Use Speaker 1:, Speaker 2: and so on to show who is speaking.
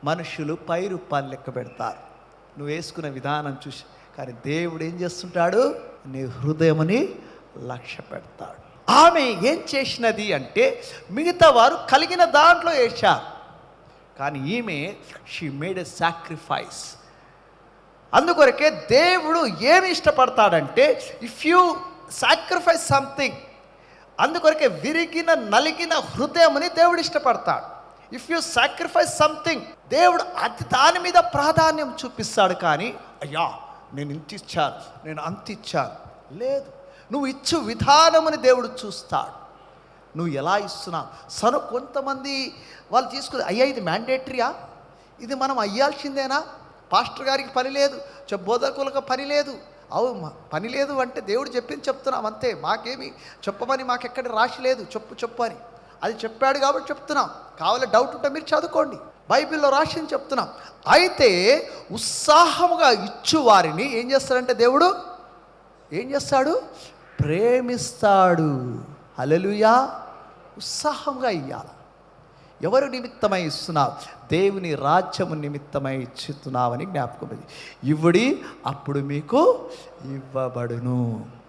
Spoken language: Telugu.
Speaker 1: మనుషులు పై రూపాన్ని లెక్క పెడతారు, నువ్వు వేసుకునే విధానం చూసి. కానీ దేవుడు ఏం చేస్తుంటాడు? నీ హృదయముని లక్ష్య పెడతాడు. ఆమె ఏం చేసినది అంటే మిగతా వారు కలిగిన దాంట్లో వేశారు, కానీ ఈమె షీ మేడ్ ఎ సాక్రిఫైస్. అందుకొరకే దేవుడు ఏమి ఇష్టపడతాడంటే ఇఫ్ యూ సాక్రిఫైస్ సంథింగ్, అందుకొరకే విరిగిన నలిగిన హృదయముని దేవుడు ఇష్టపడతాడు. ఇఫ్ యూ సాక్రిఫైస్ సంథింగ్, దేవుడు దాని మీద ప్రాధాన్యం చూపిస్తాడు. కానీ అయ్యా నేను ఇంత ఇచ్చాను, నేను అంత ఇచ్చాను, లేదు, నువ్వు ఇచ్చు విధానముని దేవుడు చూస్తాడు. నువ్వు ఎలా ఇస్తున్నావు. కొంతమంది వాళ్ళు తీసుకుని అయ్యా ఇది మ్యాండేటరీయా, ఇది మనం అయ్యాల్సిందేనా, పాస్టర్ గారికి పని లేదు, బోధకులకు పని లేదు. పని లేదు అంటే దేవుడు చెప్పింది చెప్తున్నాం అంతే, మాకేమి చెప్పమని మాకెక్కడ రాసి లేదు, చెప్పు అని. అది చెప్పాడు కాబట్టి చెప్తున్నాం. కావాలి డౌట్ ఉంటే మీరు చదువుకోండి, బైబిల్లో రాసింది చెప్తున్నాం. అయితే ఉత్సాహముగా ఇచ్చు వారిని ఏం చేస్తాడంటే దేవుడు ఏం చేస్తాడు? ప్రేమిస్తాడు. హల్లెలూయా. ఉత్సాహంగా ఇయ్యాలి. ఎవరు నిమిత్తమై ఇస్తున్నావు? దేవుని రాజ్యము నిమిత్తమై ఇచ్చుతున్నావని జ్ఞాపకం. ఇవ్వడి, అప్పుడు మీకు ఇవ్వబడును.